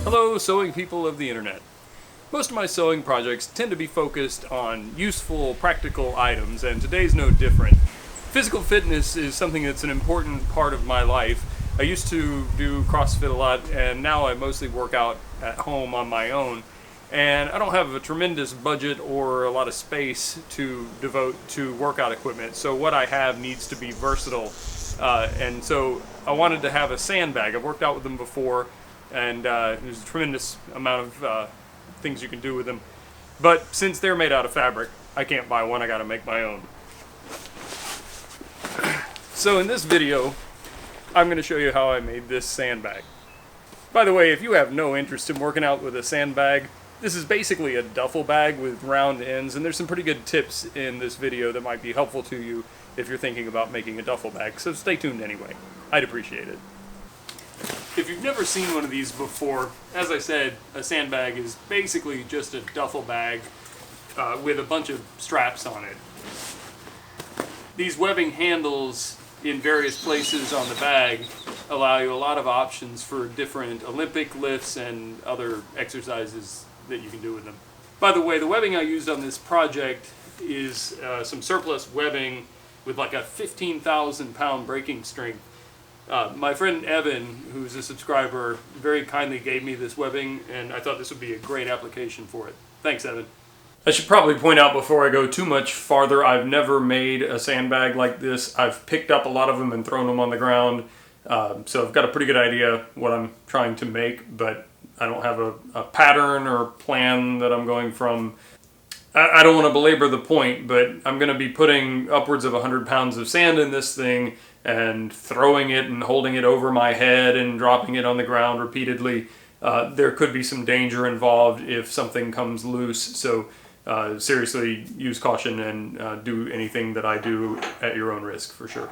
Hello, sewing people of the internet. Most of my sewing projects tend to be focused on useful, practical items, and today's no different. Physical fitness is something that's an important part of my life. I used to do CrossFit a lot, and now I mostly work out at home on my own. And I don't have a tremendous budget or a lot of space to devote to workout equipment, so what I have needs to be versatile. And so I wanted to have a sandbag. I've worked out with them before, and there's a tremendous amount of things you can do with them. But since they're made out of fabric, I can't buy one, I gotta make my own. So in this video, I'm gonna show you how I made this sandbag. By the way, if you have no interest in working out with a sandbag, this is basically a duffel bag with round ends, and there's some pretty good tips in this video that might be helpful to you if you're thinking about making a duffel bag, so stay tuned anyway. I'd appreciate it. If you've never seen one of these before, as I said, a sandbag is basically just a duffel bag with a bunch of straps on it. These webbing handles in various places on the bag allow you a lot of options for different Olympic lifts and other exercises that you can do with them. By the way, the webbing I used on this project is some surplus webbing with like a 15,000 pound breaking strength. My friend Evan, who's a subscriber, very kindly gave me this webbing, and I thought this would be a great application for it. Thanks, Evan. I should probably point out before I go too much farther, I've never made a sandbag like this. I've picked up a lot of them and thrown them on the ground, so I've got a pretty good idea what I'm trying to make, but I don't have a pattern or plan that I'm going from. I don't want to belabor the point, but I'm going to be putting upwards of 100 pounds of sand in this thing and throwing it and holding it over my head and dropping it on the ground repeatedly. There could be some danger involved if something comes loose, so seriously use caution and do anything that I do at your own risk for sure.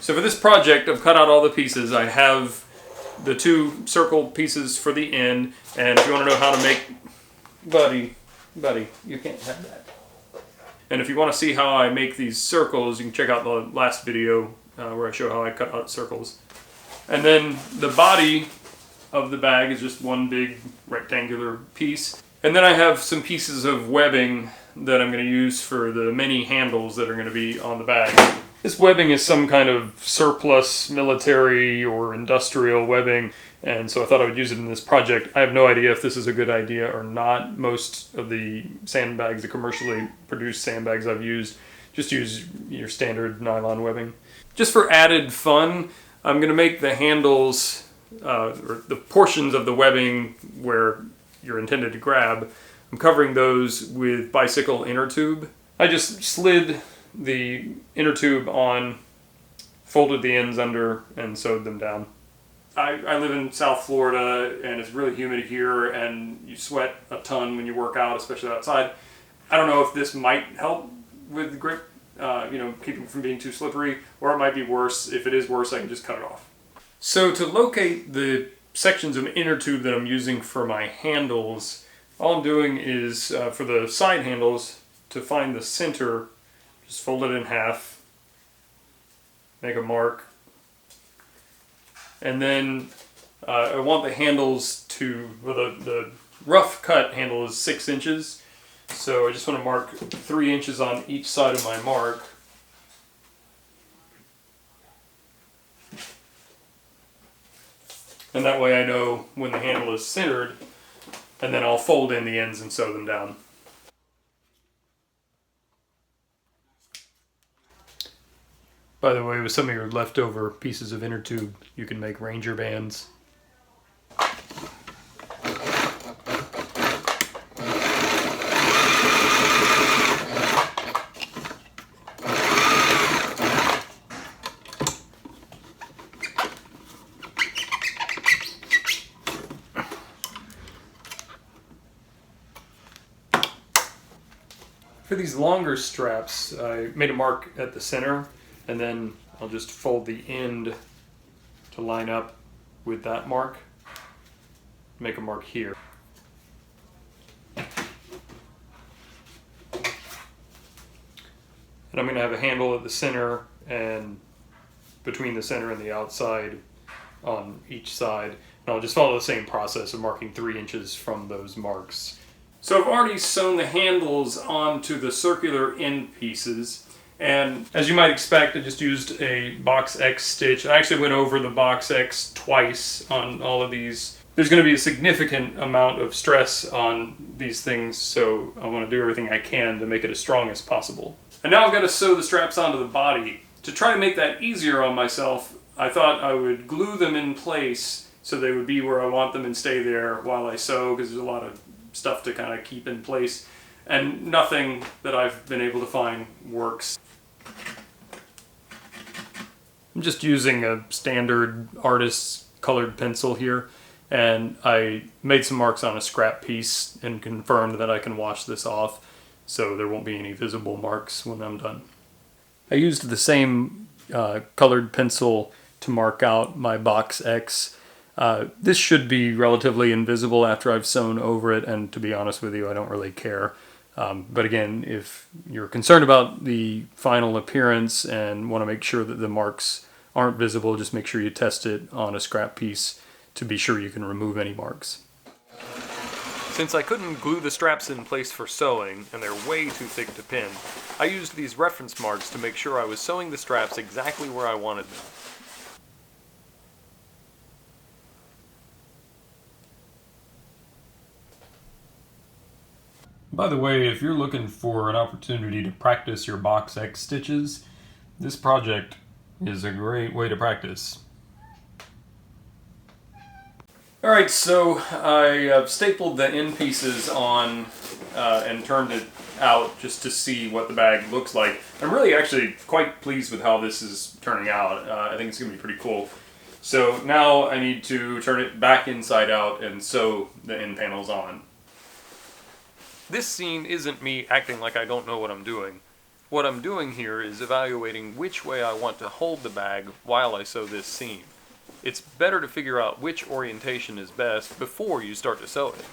So for this project, I've cut out all the pieces. I have the two circle pieces for the end, and if you want to know how to make... Buddy, you can't have that. And if you want to see how I make these circles, you can check out the last video where I show how I cut out circles. And then the body of the bag is just one big rectangular piece. And then I have some pieces of webbing that I'm going to use for the many handles that are going to be on the bag. This webbing is some kind of surplus military or industrial webbing, and so I thought I would use it in this project. I have no idea if this is a good idea or not. Most of the sandbags, the commercially produced sandbags I've used, just use your standard nylon webbing. Just for added fun, I'm going to make the handles, or the portions of the webbing where you're intended to grab, I'm covering those with bicycle inner tube. I just slid the inner tube on, folded the ends under, and sewed them down. I live in South Florida, and it's really humid here, and you sweat a ton when you work out, especially outside. I don't know if this might help with grip, keeping from being too slippery, or it might be worse. If it is worse, I can just cut it off. So to locate the sections of inner tube that I'm using for my handles, all I'm doing is, for the side handles, to find the center, just fold it in half, make a mark, and then I want the handles to, well, the rough cut handle is 6 inches, so I just want to mark 3 inches on each side of my mark. And that way I know when the handle is centered, and then I'll fold in the ends and sew them down. By the way, with some of your leftover pieces of inner tube, you can make ranger bands. For these longer straps, I made a mark at the center, and then I'll just fold the end to line up with that mark. Make a mark here. And I'm going to have a handle at the center, and between the center and the outside, on each side. And I'll just follow the same process of marking 3 inches from those marks. So I've already sewn the handles onto the circular end pieces. And as you might expect, I just used a box X stitch. I actually went over the box X twice on all of these. There's going to be a significant amount of stress on these things, so I want to do everything I can to make it as strong as possible. And now I've got to sew the straps onto the body. To try to make that easier on myself, I thought I would glue them in place so they would be where I want them and stay there while I sew, because there's a lot of stuff to kind of keep in place. And nothing that I've been able to find works. I'm just using a standard artist's colored pencil here, and I made some marks on a scrap piece and confirmed that I can wash this off so there won't be any visible marks when I'm done. I used the same colored pencil to mark out my box X. This should be relatively invisible after I've sewn over it, and to be honest with you, I don't really care. But again, if you're concerned about the final appearance and want to make sure that the marks aren't visible, just make sure you test it on a scrap piece to be sure you can remove any marks. Since I couldn't glue the straps in place for sewing, and they're way too thick to pin, I used these reference marks to make sure I was sewing the straps exactly where I wanted them. By the way, if you're looking for an opportunity to practice your box X stitches, this project is a great way to practice. Alright, so I stapled the end pieces on and turned it out just to see what the bag looks like. I'm really actually quite pleased with how this is turning out. I think it's going to be pretty cool. So now I need to turn it back inside out and sew the end panels on. This scene isn't me acting like I don't know what I'm doing. What I'm doing here is evaluating which way I want to hold the bag while I sew this seam. It's better to figure out which orientation is best before you start to sew it.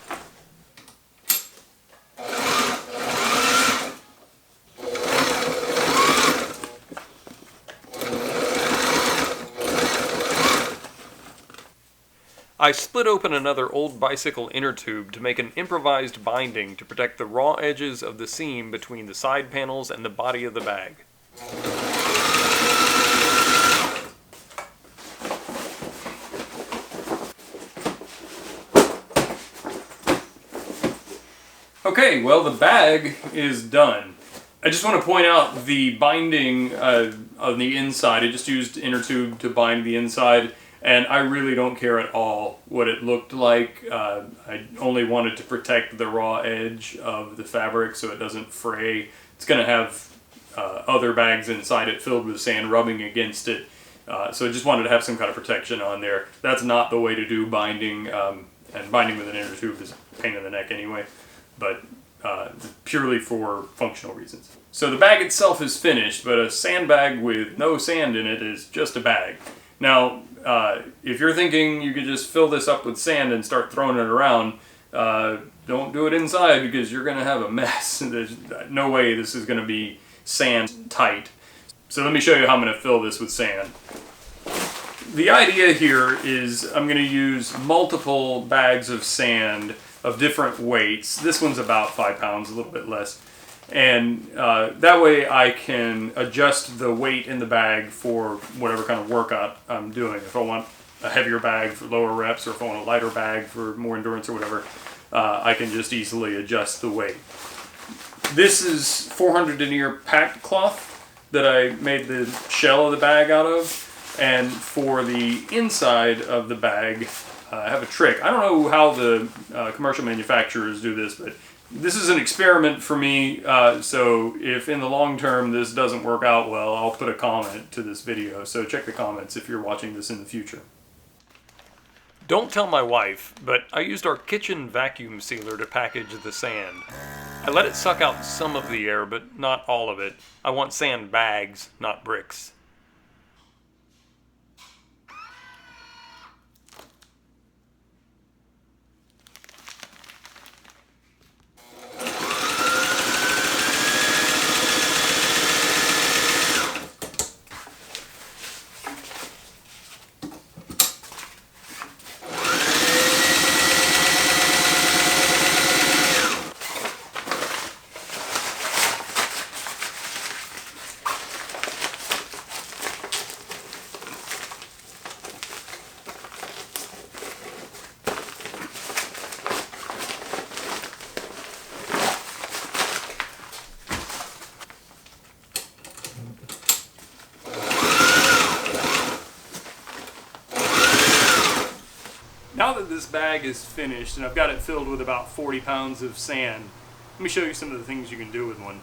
I split open another old bicycle inner tube to make an improvised binding to protect the raw edges of the seam between the side panels and the body of the bag. Okay, well, the bag is done. I just want to point out the binding on the inside. I just used inner tube to bind the inside. And I really don't care at all what it looked like. I only wanted to protect the raw edge of the fabric so it doesn't fray. It's going to have other bags inside it filled with sand rubbing against it. So I just wanted to have some kind of protection on there. That's not the way to do binding, and binding with an inner tube is a pain in the neck anyway, but purely for functional reasons. So the bag itself is finished, but a sandbag with no sand in it is just a bag. Now, if you're thinking you could just fill this up with sand and start throwing it around, don't do it inside because you're going to have a mess. There's no way this is going to be sand tight. So let me show you how I'm going to fill this with sand. The idea here is I'm going to use multiple bags of sand of different weights. This one's about 5 pounds, a little bit less. And that way I can adjust the weight in the bag for whatever kind of workout I'm doing. If I want a heavier bag for lower reps, or if I want a lighter bag for more endurance or whatever, I can just easily adjust the weight. This is 400 denier packed cloth that I made the shell of the bag out of. And for the inside of the bag, I have a trick. I don't know how the commercial manufacturers do this, but this is an experiment for me, so if in the long term this doesn't work out well, I'll put a comment to this video, so check the comments if you're watching this in the future. Don't tell my wife, but I used our kitchen vacuum sealer to package the sand. I let it suck out some of the air, but not all of it. I want sand bags, not bricks. now that this bag is finished and I've got it filled with about 40 pounds of sand, let me show you some of the things you can do with one.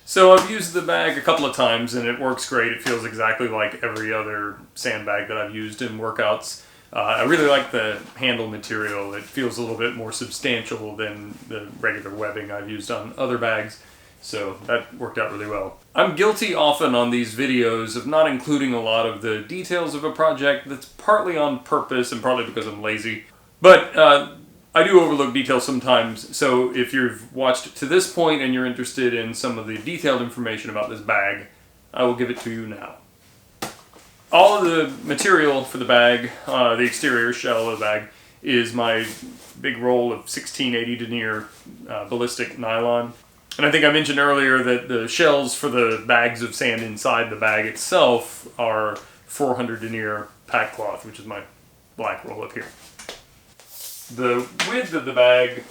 So I've used the bag a couple of times and it works great. It feels exactly like every other sandbag that I've used in workouts. I really like the handle material. It feels a little bit more substantial than the regular webbing I've used on other bags. So that worked out really well. I'm guilty often on these videos of not including a lot of the details of a project. That's partly on purpose and partly because I'm lazy. But I do overlook details sometimes, so if you've watched to this point and you're interested in some of the detailed information about this bag, I will give it to you now. All of the material for the bag, the exterior shell of the bag, is my big roll of 1680 denier ballistic nylon. And I think I mentioned earlier that the shells for the bags of sand inside the bag itself are 400 denier pack cloth, which is my black roll up here. The width of the bag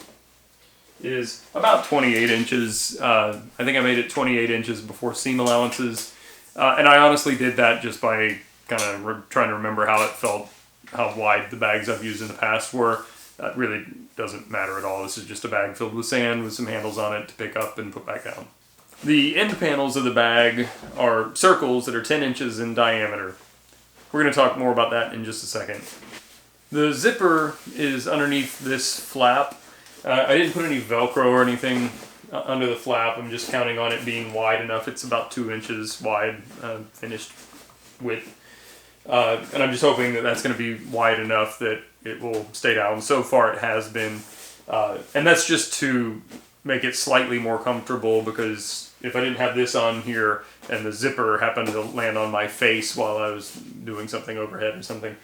is about 28 inches. I think I made it 28 inches before seam allowances. And I honestly did that just by kind of trying to remember how it felt, how wide the bags I've used in the past were. That really doesn't matter at all. This is just a bag filled with sand with some handles on it to pick up and put back down. The end panels of the bag are circles that are 10 inches in diameter. We're going to talk more about that in just a second. The zipper is underneath this flap. I didn't put any Velcro or anything under the flap. I'm just counting on it being wide enough. It's about 2 inches wide, finished width. And I'm just hoping that that's going to be wide enough that it will stay down. So far it has been. And that's just to make it slightly more comfortable, because if I didn't have this on here and the zipper happened to land on my face while I was doing something overhead or something,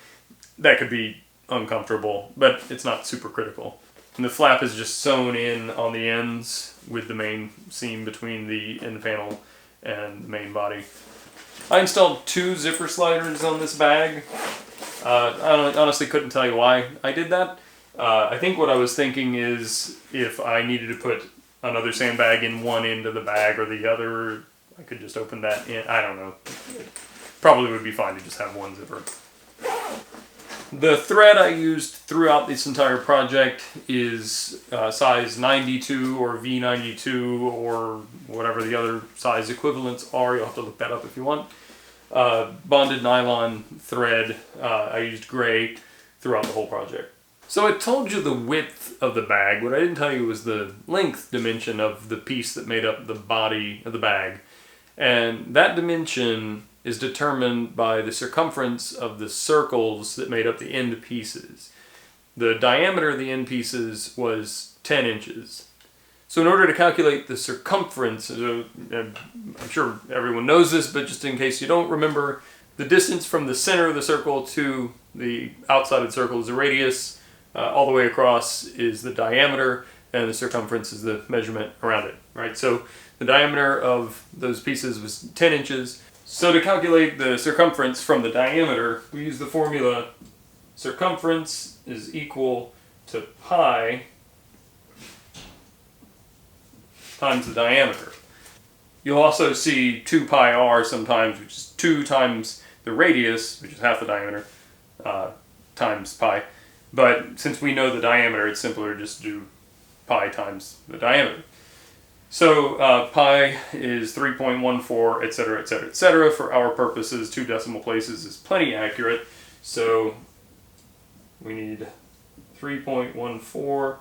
that could be uncomfortable, but it's not super critical. And the flap is just sewn in on the ends with the main seam between the end panel and the main body. I installed 2 zipper sliders on this bag. I honestly couldn't tell you why I did that. I think what I was thinking is if I needed to put another sandbag in one end of the bag or the other, I could just open that in. I don't know. It probably would be fine to just have one zipper. The thread I used throughout this entire project is size 92 or V92 or whatever the other size equivalents are. You'll have to look that up if you want. Bonded nylon thread. I used gray throughout the whole project. So I told you the width of the bag. What I didn't tell you was the length dimension of the piece that made up the body of the bag. And that dimension is determined by the circumference of the circles that made up the end pieces. The diameter of the end pieces was 10 inches. So in order to calculate the circumference, I'm sure everyone knows this, but just in case you don't remember, the distance from the center of the circle to the outside of the circle is the radius, all the way across is the diameter, and the circumference is the measurement around it, right? So the diameter of those pieces was 10 inches. So to calculate the circumference from the diameter, we use the formula circumference is equal to pi times the diameter. You'll also see 2 pi r sometimes, which is 2 times the radius, which is half the diameter, times pi. But since we know the diameter, it's simpler to just do pi times the diameter. So pi is 3.14, etc., etc., etc. For our purposes, 2 decimal places is plenty accurate. So we need 3.14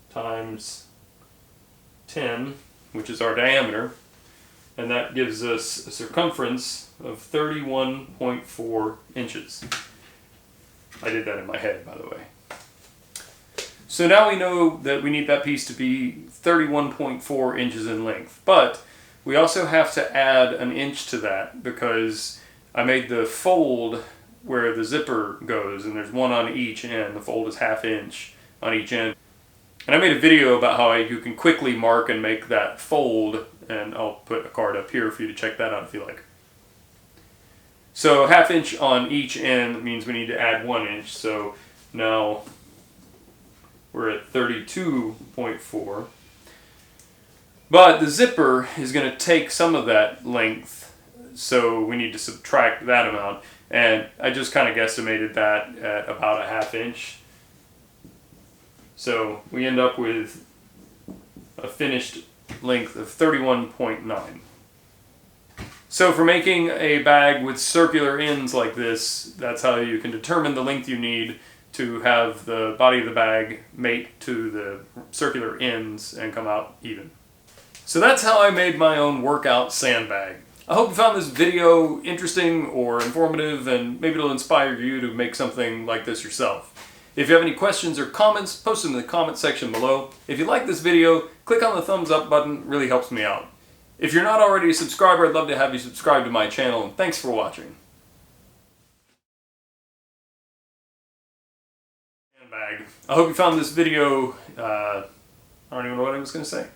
times 10, which is our diameter, and that gives us a circumference of 31.4 inches. I did that in my head, by the way. So now we know that we need that piece to be 31.4 inches in length, but we also have to add an inch to that because I made the fold where the zipper goes, and there's one on each end. The fold is 1/2 inch on each end. And I made a video about how you can quickly mark and make that fold, and I'll put a card up here for you to check that out if you like. So 1/2 inch on each end means we need to add 1 inch, so now we're at 32.4. But the zipper is going to take some of that length, so we need to subtract that amount. And I just kind of guesstimated that at about 1/2 inch. So we end up with a finished length of 31.9. So for making a bag with circular ends like this, that's how you can determine the length you need to have the body of the bag mate to the circular ends and come out even. So that's how I made my own workout sandbag. I hope you found this video interesting or informative, and maybe it'll inspire you to make something like this yourself. If you have any questions or comments, post them in the comment section below. If you like this video, click on the thumbs up button, it really helps me out. If you're not already a subscriber, I'd love to have you subscribe to my channel, and thanks for watching. Bag. I hope you found this video, I don't even know what I was going to say.